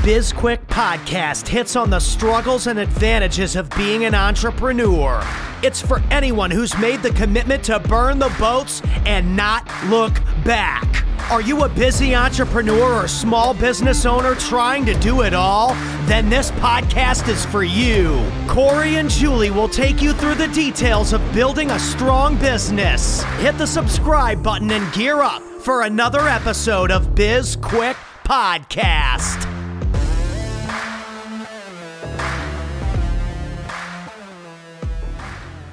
BizQuik podcast hits on the struggles and advantages of being an entrepreneur. It's for anyone who's made the commitment to burn the boats and not look back. Are you a busy entrepreneur or small business owner trying to do it all? Then this podcast is for you. Corey and Julie will take you through the details of building a strong business. Hit the subscribe button and gear up for another episode of BizQuik Podcast.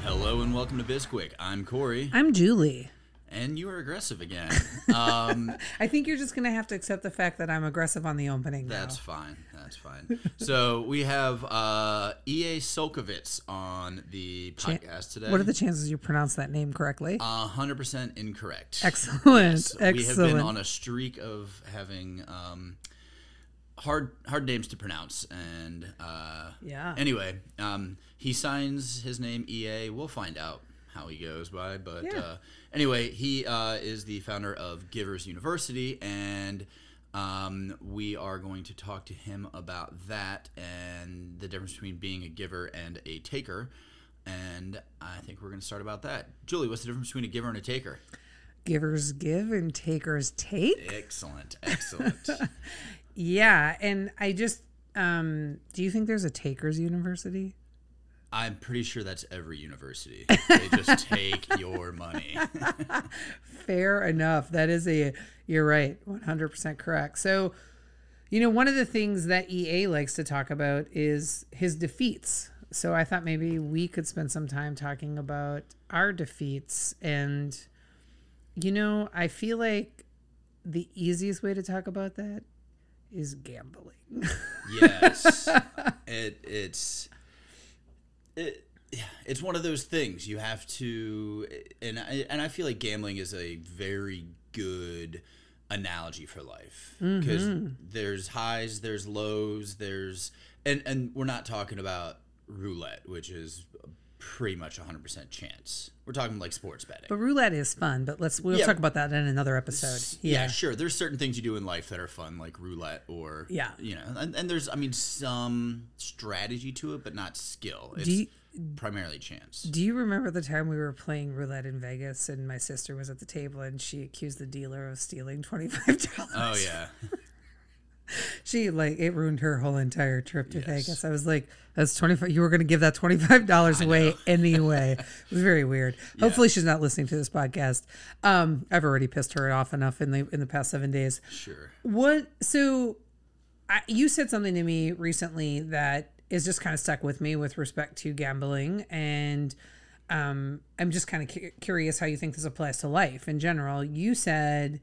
Hello and welcome to BizQuik. I'm Corey. I'm Julie. And you are aggressive again. I think you're just going to have to accept the fact that I'm aggressive on the opening now. That's fine. So we have E.A. Csolkovits on the podcast today. What are the chances you pronounce that name correctly? 100% incorrect. Excellent. Yes, Excellent. We have been on a streak of having hard names to pronounce. And anyway, he signs his name E.A. We'll find out how he goes by. But anyway, he is the founder of Givers University, and we are going to talk to him about that and the difference between being a giver and a taker. And I think we're going to start about that. Julie, what's the difference between a giver and a taker? Givers give and takers take. Excellent. Yeah, and I just, do you think there's a takers university? I'm pretty sure that's every university. They just take your money. Fair enough. That is you're right, 100% correct. So, one of the things that EA likes to talk about is his defeats. So I thought maybe we could spend some time talking about our defeats. And, I feel like the easiest way to talk about that is gambling. Yes. It's one of those things you have to, and I feel like gambling is a very good analogy for life, because there's highs, there's lows, and we're not talking about roulette, which is pretty much 100% chance. We're talking like sports betting. But roulette is fun, but we'll talk about that in another episode. Yeah, sure. There's certain things you do in life that are fun, like roulette, or and there's some strategy to it, but not skill. It's primarily chance. Do you remember the time we were playing roulette in Vegas and my sister was at the table and she accused the dealer of stealing $25? Oh yeah. It ruined her whole entire trip to Vegas. I was like, that's 25. You were going to give that $25 away anyway. It was very weird. Yeah. Hopefully she's not listening to this podcast. I've already pissed her off enough in the past 7 days. Sure. You said something to me recently that is just kind of stuck with me with respect to gambling. And I'm just kind of curious how you think this applies to life in general. You said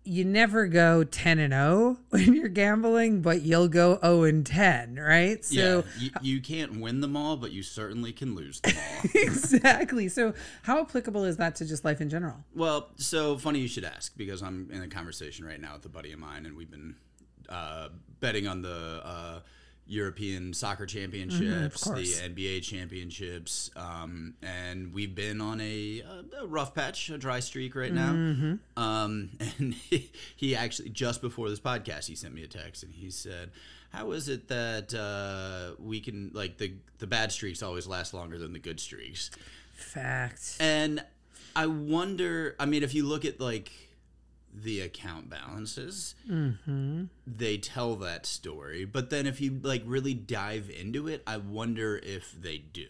you never go 10-0 when you're gambling, but you'll go 0-10, right? So you can't win them all, but you certainly can lose them all. Exactly. So how applicable is that to just life in general? Well, so funny you should ask, because I'm in a conversation right now with a buddy of mine, and we've been betting on the European soccer championships, the NBA championships, and we've been on a rough patch, a dry streak right now. And he actually, just before this podcast, he sent me a text and he said, how is it that we can, like, the bad streaks always last longer than the good streaks? Fact. And I wonder, if you look at, like, the account balances, they tell that story, but then if you really dive into it, I wonder if they do.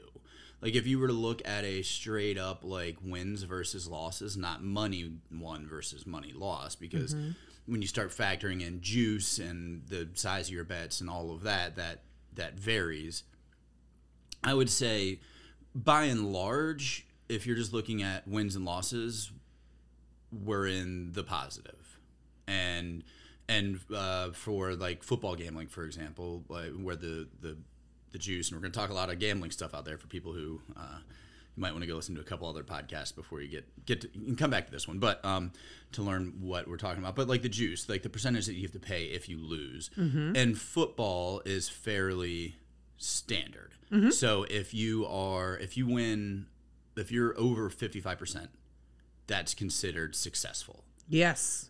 Like, if you were to look at a straight up wins versus losses, not money won versus money lost, because when you start factoring in juice and the size of your bets and all of that varies. I would say, by and large, if you're just looking at wins and losses, we're in the positive. And for football gambling, for example, where the juice, and we're going to talk a lot of gambling stuff out there for people who you might want to go listen to a couple other podcasts before you get to, you can come back to this one, but to learn what we're talking about. But the juice, the percentage that you have to pay if you lose, and football is fairly standard. So if you're over 55%, that's considered successful. Yes.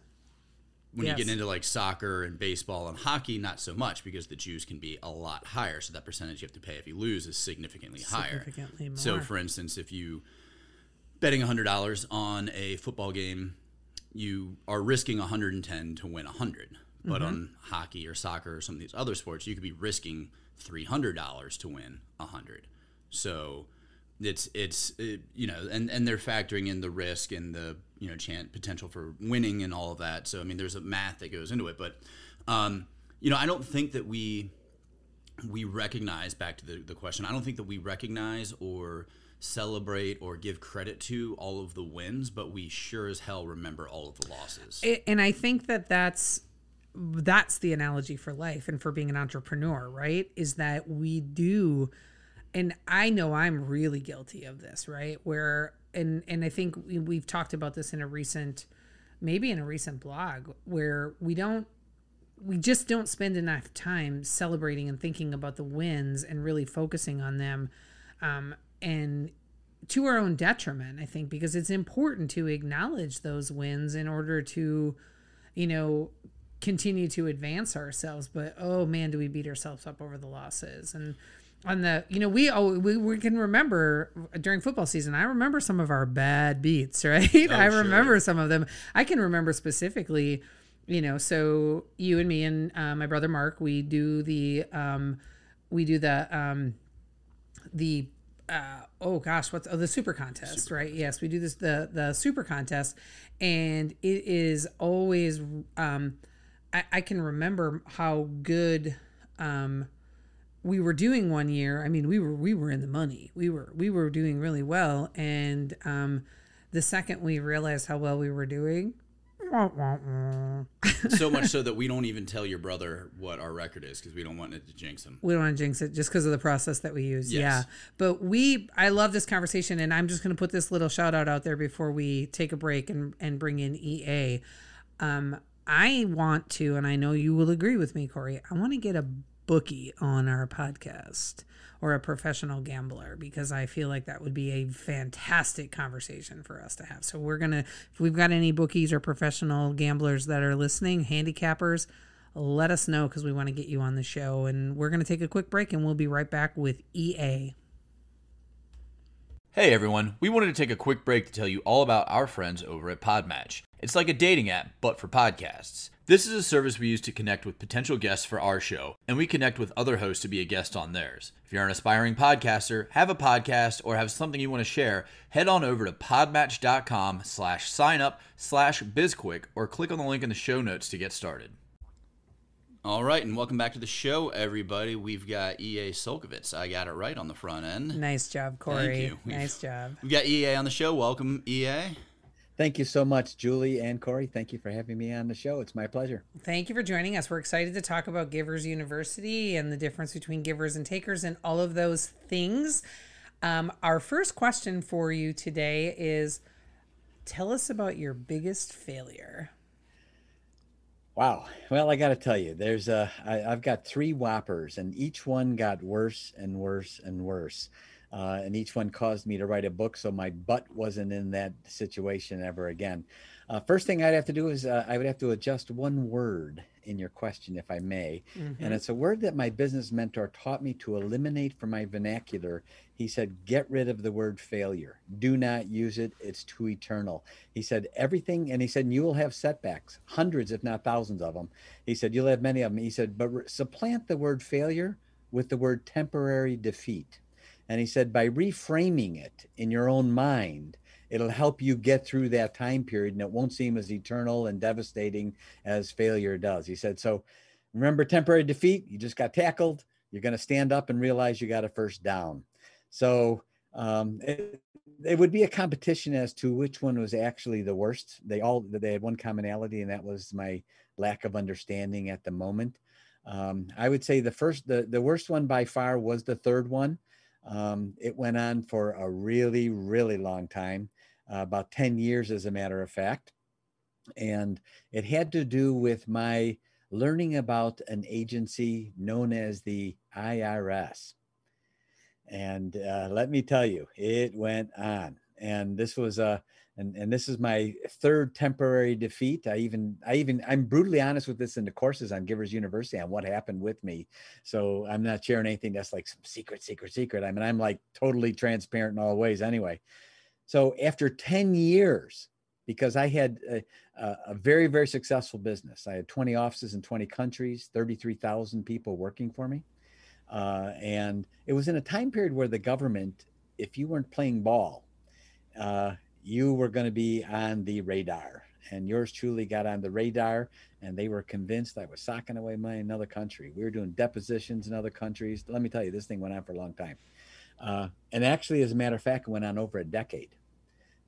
When you get into like soccer and baseball and hockey, not so much, because the juice can be a lot higher. So that percentage you have to pay if you lose is significantly higher. Significantly more. So for instance, if you betting $100 on a football game, you are risking 110 to win 100. But on hockey or soccer or some of these other sports, you could be risking $300 to win 100. So it's you know, and they're factoring in the risk and the, you know, potential for winning and all of that. So I mean, there's a math that goes into it. But you know, I don't think that we recognize, back to the question, I don't think that we recognize or celebrate or give credit to all of the wins, but we sure as hell remember all of the losses. And I think that's the analogy for life and for being an entrepreneur, right? Is that we do, and I know I'm really guilty of this, right? Where, and I think we've talked about this in a recent blog, where we just don't spend enough time celebrating and thinking about the wins and really focusing on them. And to our own detriment, I think, because it's important to acknowledge those wins in order to, you know, continue to advance ourselves. But oh man, do we beat ourselves up over the losses. And on the, you know, we can remember during football season, I remember some of our bad beats, right? I remember some of them. I can remember specifically, you know, so you and me and my brother Mark, we do the super contest, right? Yes, we do this, the super contest, and it is always, I can remember how good we were doing one year. I mean, we were in the money. We were doing really well, and the second we realized how well we were doing, so much so that we don't even tell your brother what our record is, because we don't want it to jinx him. We don't want to jinx it just because of the process that we use. Yes. Yeah. But I love this conversation, and I'm just going to put this little shout out there before we take a break and bring in EA. I want to, and I know you will agree with me, Corey, I want to get a bookie on our podcast, or a professional gambler, because I feel like that would be a fantastic conversation for us to have. So if we've got any bookies or professional gamblers that are listening, handicappers, let us know, because we want to get you on the show. And we're going to take a quick break, and we'll be right back with EA. Hey everyone, we wanted to take a quick break to tell you all about our friends over at Podmatch. It's like a dating app, but for podcasts. This is a service we use to connect with potential guests for our show, and we connect with other hosts to be a guest on theirs. If you're an aspiring podcaster, have a podcast, or have something you want to share, head on over to podmatch.com/signup/BizQuik, or click on the link in the show notes to get started. All right, and welcome back to the show, everybody. We've got EA Csolkovits. I got it right on the front end. Nice job, Corey. Thank you. Nice job. We've got EA on the show. Welcome, EA. Thank you so much, Julie and Corey. Thank you for having me on the show. It's my pleasure. Thank you for joining us. We're excited to talk about Givers University and the difference between givers and takers and all of those things. Our first question for you today is, tell us about your biggest failure. Wow. Well, I got to tell you, I've got 3 whoppers, and each one got worse and worse and worse. And each one caused me to write a book, so my butt wasn't in that situation ever again. First thing I'd have to do is I would have to adjust one word in your question, if I may. Mm-hmm. And it's a word that my business mentor taught me to eliminate from my vernacular. He said, get rid of the word failure. Do not use it. It's too eternal. He said everything, and he said, you will have setbacks, hundreds, if not thousands of them. He said, you'll have many of them. He said, but supplant the word failure with the word temporary defeat. And he said, by reframing it in your own mind, it'll help you get through that time period, and it won't seem as eternal and devastating as failure does. He said, so remember temporary defeat, you just got tackled. You're going to stand up and realize you got a first down. So it would be a competition as to which one was actually the worst. They had one commonality, and that was my lack of understanding at the moment. I would say the worst one by far was the third one. It went on for a really, really long time, about 10 years, as a matter of fact. And it had to do with my learning about an agency known as the IRS. And let me tell you, it went on. And this was And this is my third temporary defeat. I'm brutally honest with this in the courses on Givers University on what happened with me. So I'm not sharing anything that's like some secret. I mean, I'm like totally transparent in all ways anyway. So after 10 years, because I had a very, very successful business. I had 20 offices in 20 countries, 33,000 people working for me. And it was in a time period where the government, if you weren't playing ball, you were going to be on the radar. And yours truly got on the radar, and they were convinced I was socking away money in another country. We were doing depositions in other countries. Let me tell you, this thing went on for a long time. And actually, as a matter of fact, it went on over a decade.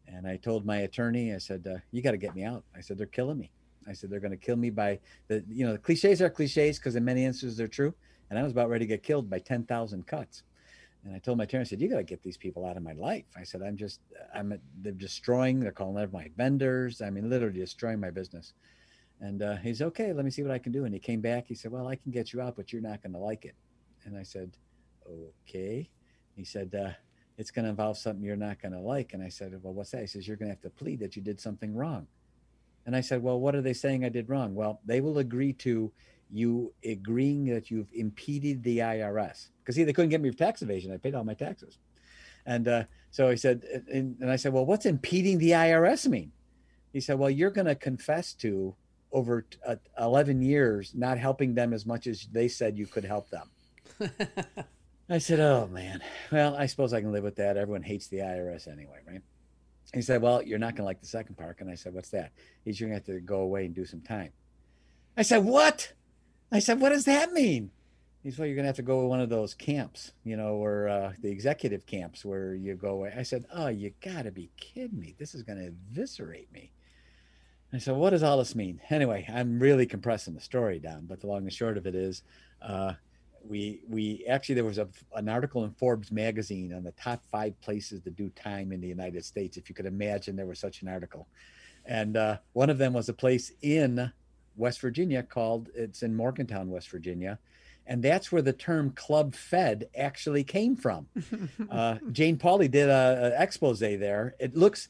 And I told my attorney, I said, you got to get me out. I said, they're killing me. I said, they're going to kill me by the cliches are cliches because in many instances they're true. And I was about ready to get killed by 10,000 cuts. And I told my attorney, I said, you got to get these people out of my life. I said, they're destroying, they're calling out my vendors. I mean, literally destroying my business. And he's okay. Let me see what I can do. And he came back. He said, well, I can get you out, but you're not going to like it. And I said, okay. He said, it's going to involve something you're not going to like. And I said, well, what's that? He says, you're going to have to plead that you did something wrong. And I said, well, what are they saying I did wrong? Well, they will agree to you agreeing that you've impeded the IRS. Because they couldn't get me for tax evasion. I paid all my taxes. And so he said, and I said, well, what's impeding the IRS mean? He said, well, you're going to confess to over 11 years not helping them as much as they said you could help them. I said, oh, man. Well, I suppose I can live with that. Everyone hates the IRS anyway, right? He said, well, you're not going to like the second part. And I said, what's that? He's going to have to go away and do some time. I said, what? I said, what does that mean? He said, well, you're going to have to go to one of those camps, or the executive camps where you go away. I said, oh, you got to be kidding me. This is going to eviscerate me. I said, what does all this mean? Anyway, I'm really compressing the story down, but the long and short of it is, we actually, there was an article in Forbes magazine on the top 5 places to do time in the United States. If you could imagine, there was such an article. And one of them was a place in West Virginia it's in Morgantown, West Virginia. And that's where the term Club Fed actually came from. Jane Pauley did an expose there. It looks,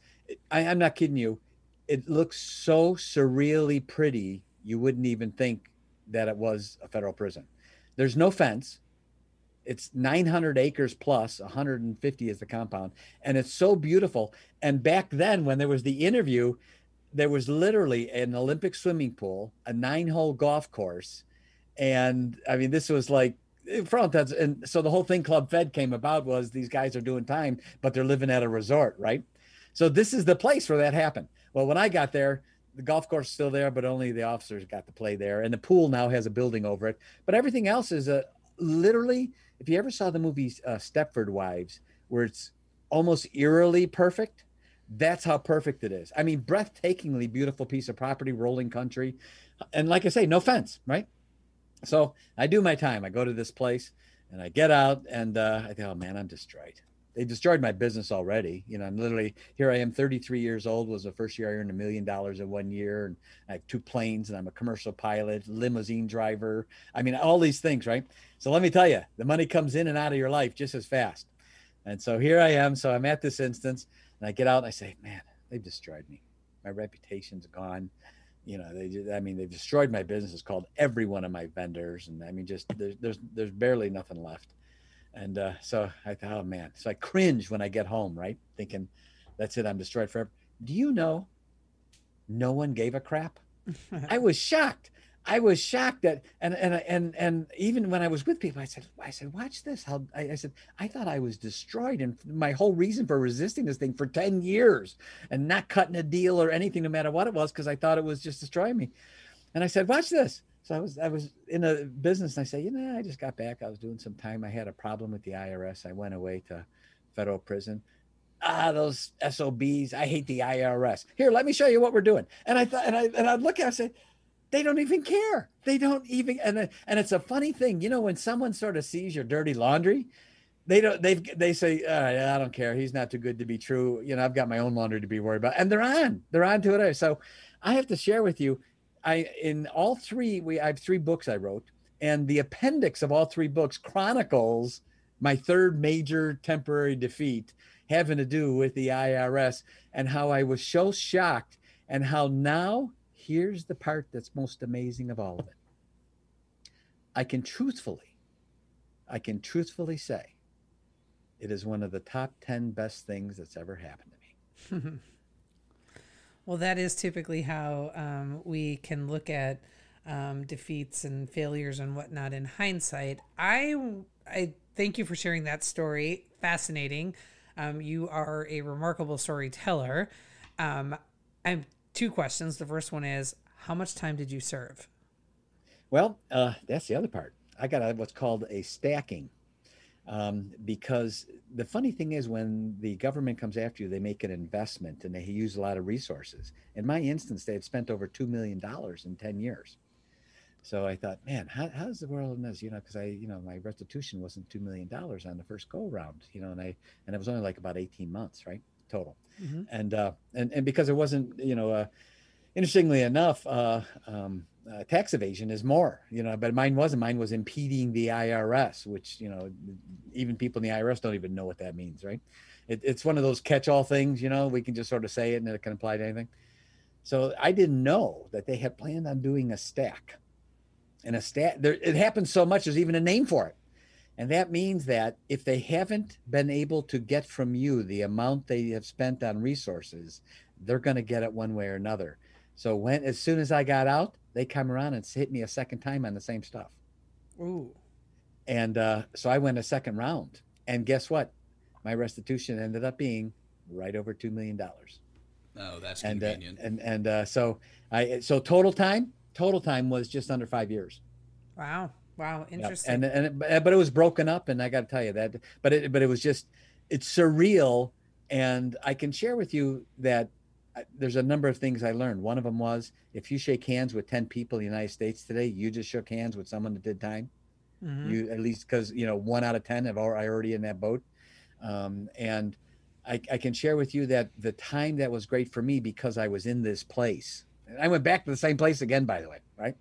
I'm not kidding you, it looks so surreally pretty, you wouldn't even think that it was a federal prison. There's no fence. It's 900 acres plus, 150 is the compound. And it's so beautiful. And back then, when there was the interview, there was literally an Olympic swimming pool, a 9-hole golf course. And I mean, this was like, and so the whole thing Club Fed came about was these guys are doing time, but they're living at a resort, right? So this is the place where that happened. Well, when I got there, the golf course is still there, but only the officers got to play there. And the pool now has a building over it. But everything else is literally, if you ever saw the movie Stepford Wives, where it's almost eerily perfect, that's how perfect it is. I mean, breathtakingly beautiful piece of property, rolling country. And like I say, no fence, right? So I do my time. I go to this place and I get out and I think, oh man, I'm destroyed. They destroyed my business already. I'm literally, here I am, 33 years old, was the first year I earned $1 million in 1 year. And I have 2 planes and I'm a commercial pilot, limousine driver. I mean, all these things, right? So let me tell you, the money comes in and out of your life just as fast. And so here I am. So I'm at this instance and I get out and I say, man, they've destroyed me. My reputation's gone. They've destroyed my business. It's called every one of my vendors. And I mean, just there's barely nothing left. And so I thought, oh man, so I cringe when I get home, right? Thinking, that's it, I'm destroyed forever. Do you know, no one gave a crap? I was shocked. That, and even when I was with people, I said, watch this. I said, I thought I was destroyed. And my whole reason for resisting this thing for 10 years and not cutting a deal or anything, no matter what it was, because I thought it was just destroying me. And I said, watch this. So I was in a business and I said, I just got back. I was doing some time. I had a problem with the IRS. I went away to federal prison. Those SOBs. I hate the IRS. Here, let me show you what we're doing. And I thought, and I'd look at it and say, they don't even care. They don't even, and it's a funny thing, when someone sort of sees your dirty laundry, they say, I don't care. He's not too good to be true. I've got my own laundry to be worried about. And they're on to it. So I have to share with you, in all 3, I have 3 books I wrote, and the appendix of all 3 books chronicles my third major temporary defeat having to do with the IRS, and how I was so shocked, and how now, here's the part that's most amazing of all of it. I can truthfully say it is one of the top 10 best things that's ever happened to me. Well, that is typically how we can look at defeats and failures and whatnot in hindsight. I thank you for sharing that story. Fascinating. You are a remarkable storyteller. I have two questions. The first one is, how much time did you serve? Well, that's the other part. I got what's called a stacking, because the funny thing is, when the government comes after you, they make an investment and they use a lot of resources. In my instance, they had spent over $2 million in 10 years. So I thought, man, how's the world in this? Because my restitution wasn't $2 million on the first go around, and it was only like about 18 months, right, total. Mm-hmm. And because it wasn't, interestingly enough, tax evasion is more, but mine wasn't. Mine was impeding the IRS, which, even people in the IRS don't even know what that means, right? It's one of those catch-all things, we can just sort of say it and it can apply to anything. So I didn't know that they had planned on doing a stack. And it happens so much, there's even a name for it. And that means that if they haven't been able to get from you the amount they have spent on resources, they're going to get it one way or another. So as soon as I got out, they come around and hit me a second time on the same stuff. Ooh. And so I went a second round. And guess what? My restitution ended up being right over $2 million. Oh, that's convenient. So total time was just under 5 years. Wow. Interesting. Yep. But it was broken up, and I got to tell you that, but it was just, it's surreal. And I can share with you that there's a number of things I learned. One of them was, if you shake hands with 10 people in the United States today, you just shook hands with someone that did time. Mm-hmm. You, at least, because 1 out of 10 are already in that boat. And I can share with you that the time that was great for me, because I was in this place. And I went back to the same place again, by the way, right?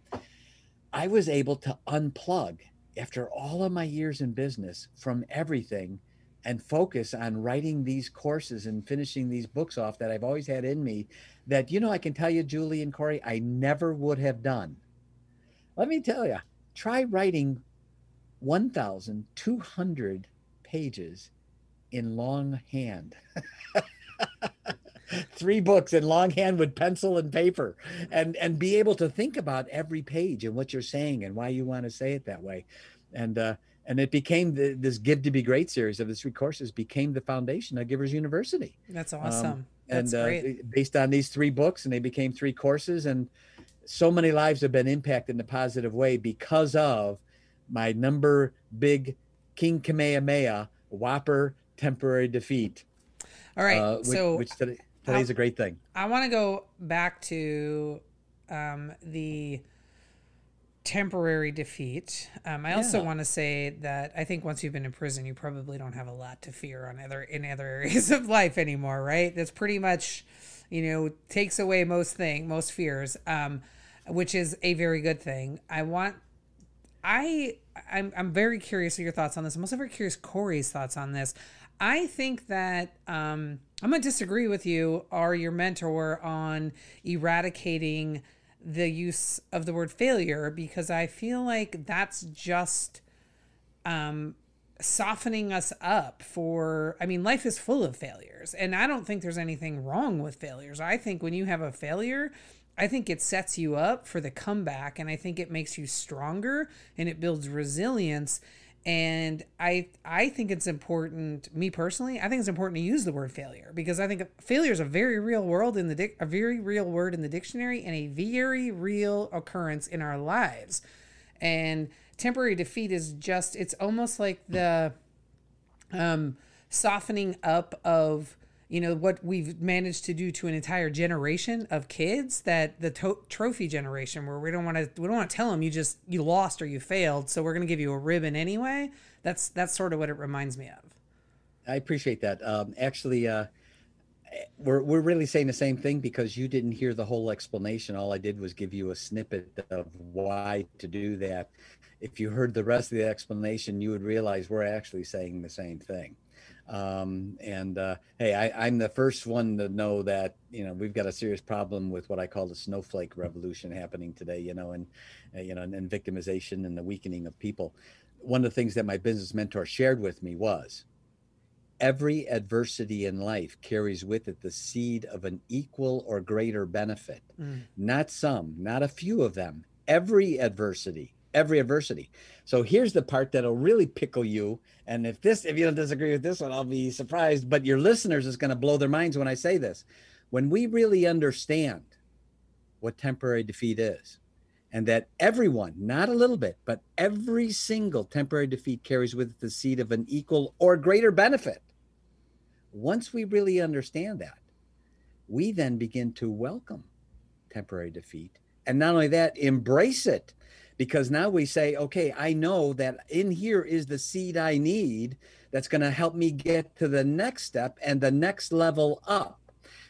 I was able to unplug after all of my years in business from everything and focus on writing these courses and finishing these books off that I've always had in me, that, I can tell you, Julie and Corey, I never would have done. Let me tell you, try writing 1,200 pages in longhand. 3 books in longhand with pencil and paper, and be able to think about every page and what you're saying and why you want to say it that way. And it became this Give to Be Great series of the 3 courses became the foundation of Givers University. That's awesome. That's great. Based on these 3 books, and they became 3 courses, and so many lives have been impacted in a positive way because of my number big King Kamehameha Whopper temporary defeat. All right. Today's a great thing. I want to go back to the temporary defeat. I also want to say that I think once you've been in prison, you probably don't have a lot to fear in other areas of life anymore, right? That's pretty much, takes away most fears, which is a very good thing. I'm very curious of your thoughts on this. I'm also very curious Corey's thoughts on this. I think that I'm going to disagree with you, or your mentor, on eradicating the use of the word failure, because I feel like that's just softening us up for, life is full of failures, and I don't think there's anything wrong with failures. I think when you have a failure, I think it sets you up for the comeback, and I think it makes you stronger, and it builds resilience. And I think it's important, me personally, I think it's important to use the word failure, because I think failure is a very real word in the dictionary, and a very real occurrence in our lives. And temporary defeat is just, it's almost like the softening up of, what we've managed to do to an entire generation of kids, that the trophy generation, where we don't want to tell them you lost or you failed, so we're going to give you a ribbon anyway. That's sort of what it reminds me of. I appreciate that. Actually, we're really saying the same thing because you didn't hear the whole explanation. All I did was give you a snippet of why to do that. If you heard the rest of the explanation, you would realize we're actually saying the same thing. Hey, I'm the first one to know that, we've got a serious problem with what I call the snowflake revolution happening today, and victimization and the weakening of people. One of the things that my business mentor shared with me was every adversity in life carries with it the seed of an equal or greater benefit. Not some, not a few of them, every adversity. So here's the part that'll really pickle you. And if you don't disagree with this one, I'll be surprised, but your listeners is going to blow their minds when I say this. When we really understand what temporary defeat is, and that everyone, not a little bit, but every single temporary defeat carries with it the seed of an equal or greater benefit. Once we really understand that, we then begin to welcome temporary defeat. And not only that, embrace it. Because now we say, okay, I know that in here is the seed I need that's going to help me get to the next step and the next level up.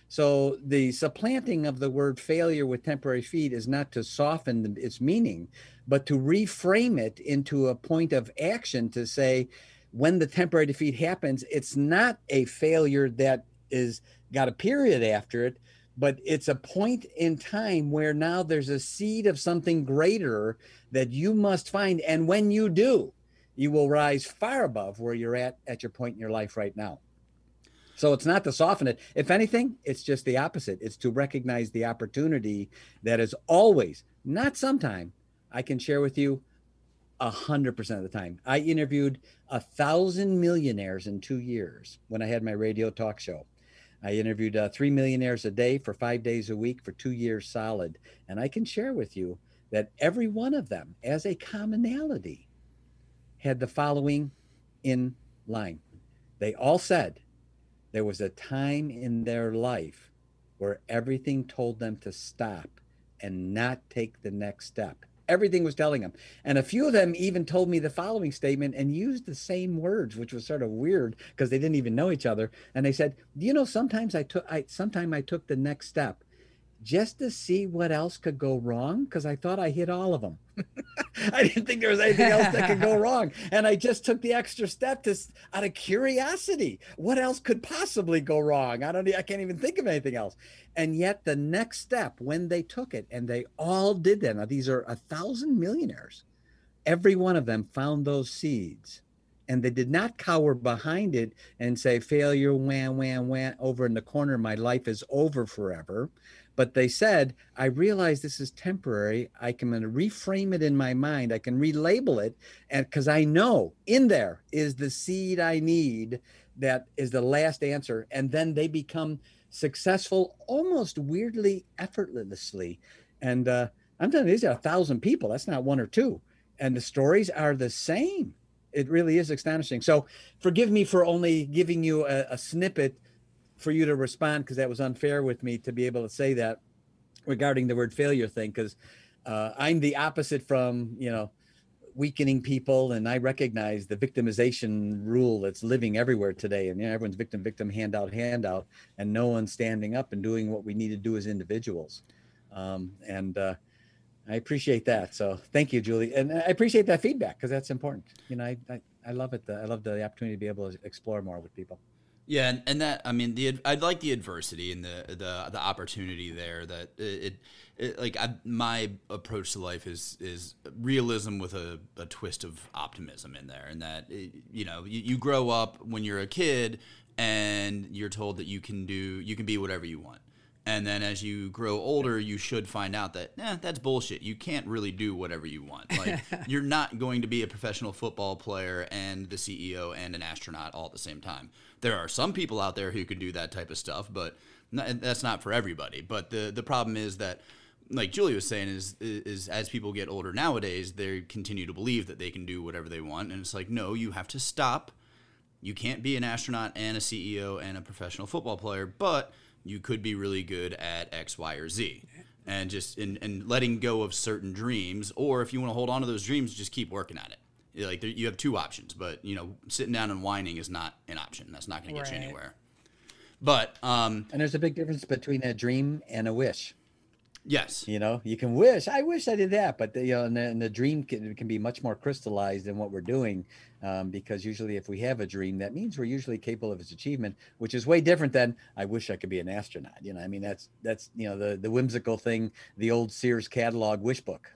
So the supplanting of the word failure with temporary defeat is not to soften its meaning, but to reframe it into a point of action to say, when the temporary defeat happens, it's not a failure that is got a period after it, but it's a point in time where now there's a seed of something greater that you must find. And when you do, you will rise far above where you're at your point in your life right now. So it's not to soften it. If anything, it's just the opposite. It's to recognize the opportunity that is always, not sometime, I can share with you 100% of the time. I interviewed 1,000 millionaires in 2 years when I had my radio talk show. I interviewed 3 millionaires a day for 5 days a week for 2 years solid. And I can share with you that every one of them, as a commonality, had the following in line. They all said there was a time in their life where everything told them to stop and not take the next step. Everything was telling them. And a few of them even told me the following statement and used the same words, which was sort of weird because they didn't even know each other. And they said, sometimes I took the next step just to see what else could go wrong because I thought I hit all of them. I didn't think there was anything else that could go wrong. And I just took the extra step out of curiosity. What else could possibly go wrong? I can't even think of anything else. And yet the next step, when they took it, and they all did that. Now, these are 1,000 millionaires. Every one of them found those seeds. And they did not cower behind it and say, failure, wham, over in the corner, my life is over forever. But they said, I realize this is temporary. I can reframe it in my mind. I can relabel it. And because I know in there is the seed I need that is the last answer. And then they become successful almost weirdly, effortlessly. And I'm telling you, these are 1,000 people. That's not one or two. And the stories are the same. It really is astonishing. So forgive me for only giving you a snippet for you to respond, because that was unfair with me to be able to say that regarding the word failure thing, because I'm the opposite from, weakening people. And I recognize the victimization rule that's living everywhere today. And everyone's victim, handout, and no one's standing up and doing what we need to do as individuals. I appreciate that. So thank you, Julie. And I appreciate that feedback because that's important. I love it. I love the opportunity to be able to explore more with people. Yeah, and that, I mean, I'd like the adversity and the opportunity there. That my approach to life is realism with a twist of optimism in there, and that you grow up when you're a kid and you're told that you can be whatever you want. And then as you grow older, you should find out that, that's bullshit. You can't really do whatever you want. Like, you're not going to be a professional football player and the CEO and an astronaut all at the same time. There are some people out there who can do that type of stuff, but that's not for everybody. But the problem is that, like Julie was saying, is as people get older nowadays, they continue to believe that they can do whatever they want. And it's like, no, you have to stop. You can't be an astronaut and a CEO and a professional football player, but you could be really good at X, Y, or Z. And just in letting go of certain dreams, or if you want to hold on to those dreams, just keep working at it. Like, you have two options, but sitting down and whining is not an option. That's not going to get you anywhere. But And there's a big difference between a dream and a wish. yes. You know, you can wish, I wish I did that, but and the dream can be much more crystallized than what we're doing, because usually if we have a dream, that means we're usually capable of its achievement, which is way different than I wish I could be an astronaut. You know, I mean, that's the whimsical thing, the old Sears catalog wish book,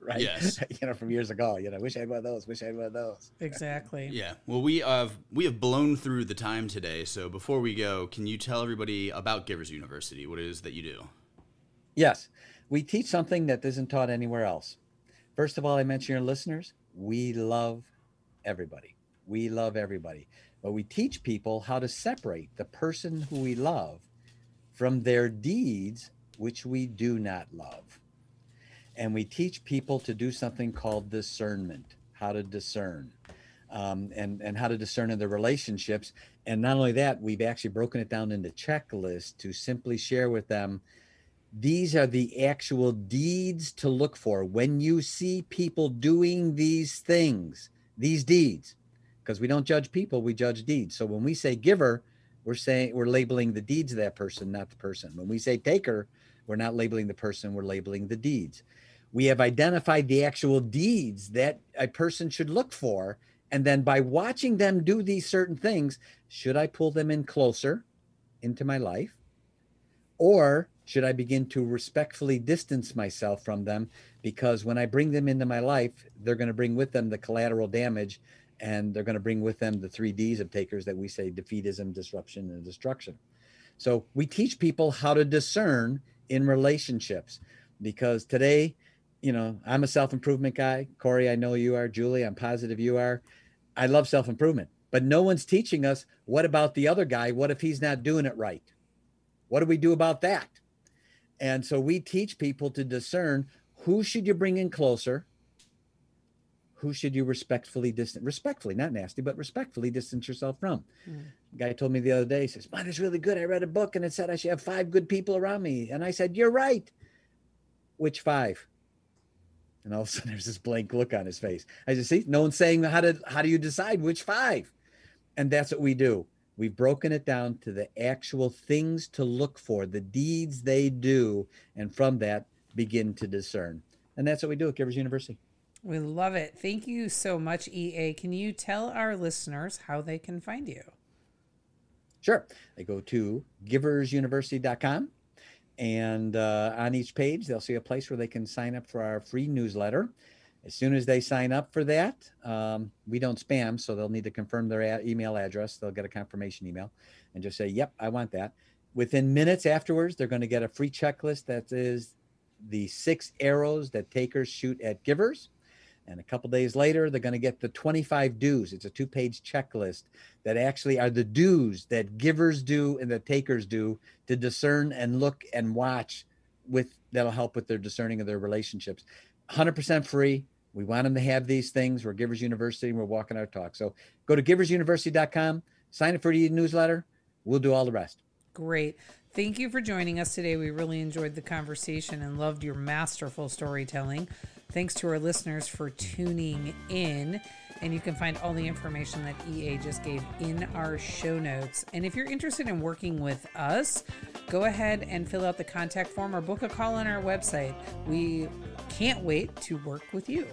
right? Yes. From years ago. Wish I had one of those. Wish I had one of those. Exactly. Yeah. Well, we have blown through the time today. So before we go, can you tell everybody about Givers University? What it is that you do? Yes, we teach something that isn't taught anywhere else. First of all, I mention your listeners. We love everybody. We love everybody. But we teach people how to separate the person who we love from their deeds, which we do not love. And we teach people to do something called discernment, how to discern, and how to discern in their relationships. And not only that, we've actually broken it down into checklists to simply share with them. These are the actual deeds to look for when you see people doing these things, these deeds, because we don't judge people, we judge deeds. So when we say giver, we're labeling the deeds of that person, not the person. When we say taker, we're not labeling the person, we're labeling the deeds. We have identified the actual deeds that a person should look for. And then by watching them do these certain things, should I pull them in closer into my life? Or should I begin to respectfully distance myself from them? Because when I bring them into my life, they're going to bring with them the collateral damage, and they're going to bring with them the 3 Ds of takers that we say: defeatism, disruption, and destruction. So we teach people how to discern in relationships, because today, I'm a self-improvement guy. Corey, I know you are. Julie, I'm positive you are. I love self-improvement, but no one's teaching us, what about the other guy? What if he's not doing it right? What do we do about that? And so we teach people to discern, who should you bring in closer? Who should you respectfully, not nasty, but respectfully distance yourself from? A guy told me the other day, he says, mine is really good. I read a book and it said I should have 5 good people around me. And I said, you're right. Which 5? And all of a sudden there's this blank look on his face. I said, see, no one's saying how do you decide which 5? And that's what we do. We've broken it down to the actual things to look for, the deeds they do, and from that begin to discern. And that's what we do at Givers University. We love it. Thank you so much, EA. Can you tell our listeners how they can find you? Sure. They go to giversuniversity.com, and on each page, they'll see a place where they can sign up for our free newsletter. As soon as they sign up for that, we don't spam, so they'll need to confirm their email address. They'll get a confirmation email and just say, yep, I want that. Within minutes afterwards, they're going to get a free checklist that is the 6 arrows that takers shoot at givers. And a couple days later, they're going to get the 25 do's. It's a 2-page checklist that actually are the do's that givers do and that takers do to discern and look and watch that'll help with their discerning of their relationships. 100% free. We want them to have these things. We're Givers University and we're walking our talk. So go to giversuniversity.com, sign up for the newsletter. We'll do all the rest. Great. Thank you for joining us today. We really enjoyed the conversation and loved your masterful storytelling. Thanks to our listeners for tuning in. And you can find all the information that EA just gave in our show notes. And if you're interested in working with us, go ahead and fill out the contact form or book a call on our website. We can't wait to work with you.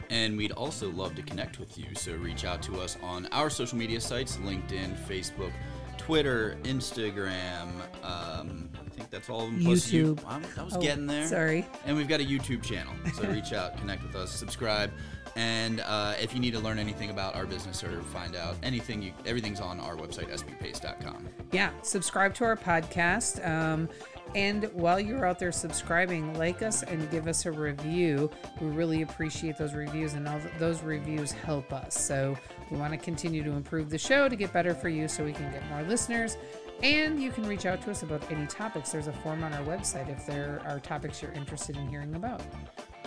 And we'd also love to connect with you. So reach out to us on our social media sites: LinkedIn, Facebook, Twitter, Instagram. I think that's all of them. Plus YouTube. I was getting there. Sorry. And we've got a YouTube channel. So reach out, connect with us, subscribe. And if you need to learn anything about our business or find out anything, everything's on our website, sbpace.com. Yeah, subscribe to our podcast. And while you're out there subscribing, like us and give us a review. We really appreciate those reviews, and all those reviews help us. So we want to continue to improve the show to get better for you so we can get more listeners. And you can reach out to us about any topics. There's a form on our website if there are topics you're interested in hearing about.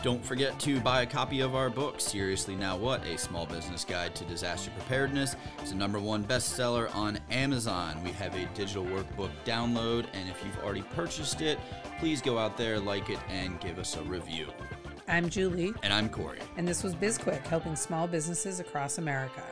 Don't forget to buy a copy of our book, Seriously Now What? A Small Business Guide to Disaster Preparedness. It's the #1 bestseller on Amazon. We have a digital workbook download, and if you've already purchased it, please go out there, like it, and give us a review. I'm Julie. And I'm Corey. And this was BizQuik, helping small businesses across America.